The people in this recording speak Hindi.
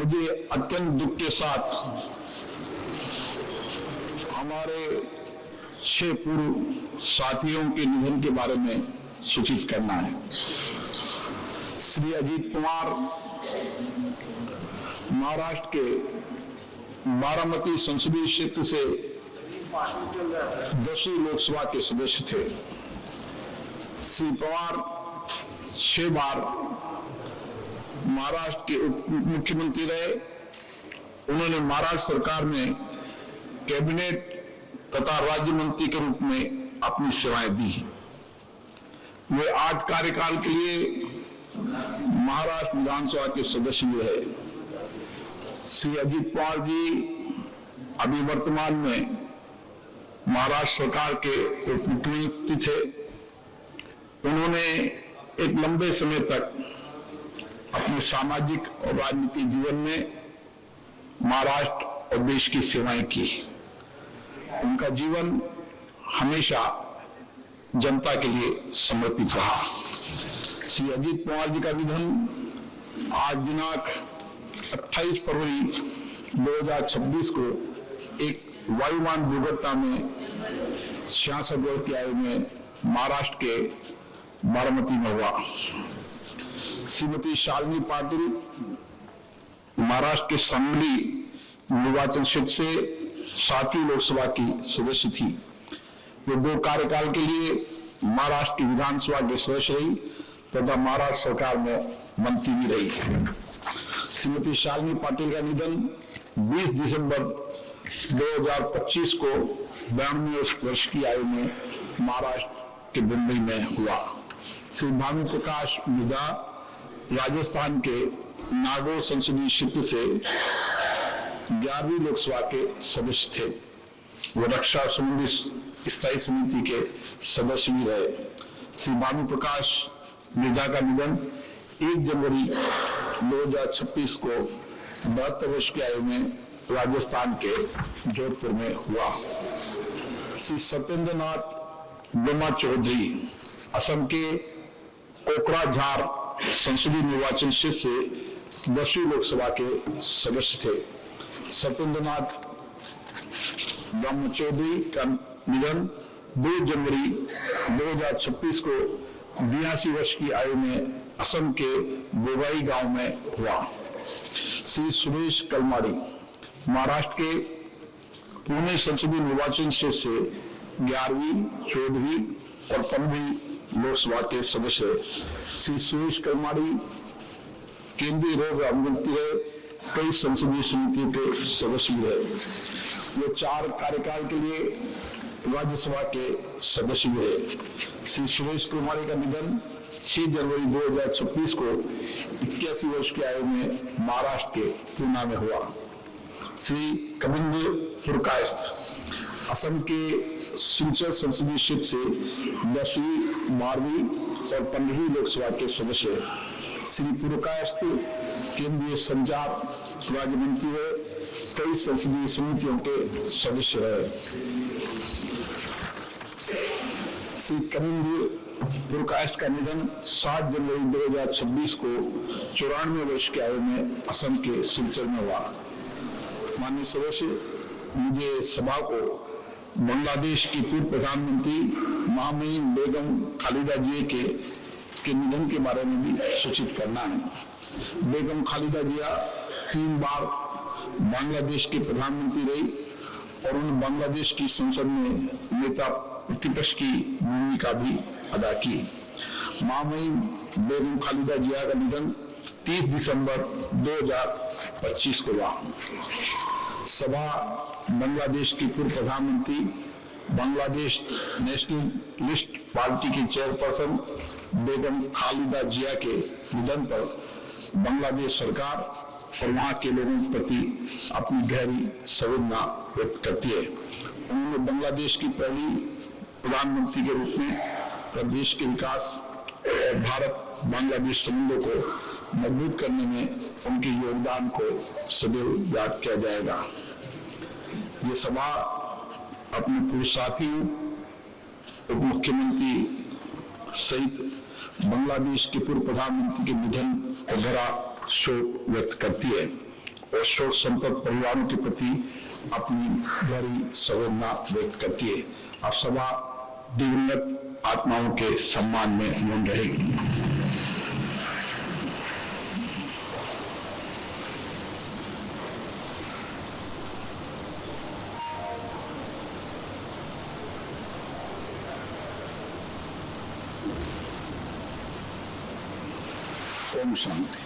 मुझे अत्यंत दुख के साथ हमारे 6 पूर्व साथियों के निधन के बारे में सूचित करना है। श्री अजीत कुमार महाराष्ट्र के बारामती संसदीय क्षेत्र से 10वीं लोकसभा के सदस्य थे। श्री पवार 6 बार महाराष्ट्र के उप मुख्यमंत्री रहे। उन्होंने महाराष्ट्र सरकार में कैबिनेट तथा राज्य मंत्री के रूप में अपनी सेवाएं दी। वे 8 कार्यकाल के लिए महाराष्ट्र विधानसभा के सदस्य भी रहे। श्री अजीत पवार जी अभी वर्तमान में महाराष्ट्र सरकार के उप मुख्यमंत्री थे। उन्होंने एक लंबे समय तक अपने सामाजिक और राजनीतिक जीवन में महाराष्ट्र और देश की सेवाएं की। उनका जीवन हमेशा जनता के लिए समर्पित रहा। श्री अजीत पवार जी का निधन आज दिनांक 28 फरवरी 2026 को एक वायुयान दुर्घटना में 66 वर्ष की आयु में महाराष्ट्र के बारामती में हुआ। श्रीमती शालिनी पाटिल महाराष्ट्र के सांगली निर्वाचन क्षेत्र से 7वीं लोकसभा की सदस्य थी। वे 2 कार्यकाल के लिए महाराष्ट्र की विधानसभा के सदस्य रही तथा महाराष्ट्र सरकार में मंत्री भी रही। श्रीमती शालिनी पाटिल का निधन 20 दिसंबर 2025 को 92 वर्ष की आयु में महाराष्ट्र के मुंबई में हुआ। श्री भानु प्रकाश मिर्जा राजस्थान के नागौर संसदीय क्षेत्र से 11वीं लोकसभा के सदस्य थे। वो रक्षा संबंधी स्थायी समिति के सदस्य भी रहे। श्री भानु प्रकाश मिर्जा का निधन 1 जनवरी 2026 को 72 वर्ष की आयु में राजस्थान के जोधपुर में हुआ। श्री सत्येंद्र नाथ ब्रह्मा चौधरी असम के कोकराझार संसदीय निर्वाचन क्षेत्र से 10वीं लोकसभा के सदस्य थे। सत्येंद्र नाथ ब्रह्मा चौधरी का निधन 2 जनवरी 2026 को 82 वर्ष की आयु में असम के बोगाई गांव में हुआ। श्री सुरेश कलमाड़ी महाराष्ट्र के पुणे संसदीय निर्वाचन क्षेत्र से 11वीं, 14वीं और 15वीं लोकसभा के सदस्य। श्री सुरेश कलमाड़ी केंद्रीय रोग राज्यमंत्री रहे। कई संसदीय समितियों के सदस्य भी रहे। वो 4 कार्यकाल के लिए राज्यसभा के सदस्य भी रहे। श्री सुरेश कलमाड़ी का निधन 6 जनवरी 2026 को 81 वर्ष की आयु में महाराष्ट्र के पूना में हुआ। श्री कविंद्र पुरकायस्थ असम के सिलचर संसदीय क्षेत्र से 10वीं, 12वीं और 15वीं लोकसभा के सदस्य। श्री पुरकायस्थ केंद्रीय संचार राज्य मंत्री रहे। कई संसदीय समितियों के सदस्य रहे। श्री कविंद्र पुरकायस्थ का निधन 7 जनवरी 2026 को 94 वर्ष की आयु में असम के सिलचर में हुआ। माननीय सदस्य, मुझे सभा को बांग्लादेश की पूर्व प्रधानमंत्री महामहिम बेगम खालिदा जिया के निधन के बारे में भी सूचित करना है। बेगम खालिदा जिया 3 बार बांग्लादेश की प्रधानमंत्री रही और उन्होंने बांग्लादेश की संसद में नेता प्रतिपक्ष की भूमिका भी अदा की। महामहिम बेगम खालिदा जिया का निधन 30 दिसंबर 2025 को हुआ। सभा बांग्लादेश की पूर्व प्रधानमंत्री, बांग्लादेश नेशनलिस्ट पार्टी की चेयरपर्सन बेगम खालिदा जिया के निधन पर बांग्लादेश सरकार और वहां के लोगों के प्रति अपनी गहरी संवेदना व्यक्त करती है। उन्होंने बांग्लादेश की पहली प्रधानमंत्री के रूप में प्रदेश के विकास और भारत बांग्लादेश संबंधों को मजबूत करने में उनके योगदान को सदैव याद किया जाएगा। ये सभा अपने पूर्व साथियों, उप मुख्यमंत्री सहित बांग्लादेश के पूर्व प्रधानमंत्री के निधन पर गहरा शोक व्यक्त करती है और शोक संतप्त परिवारों के प्रति अपनी गहरी संवेदना व्यक्त करती है। आप सभा दिवंगत आत्माओं के सम्मान में मौन रहेगी। ओम शांति।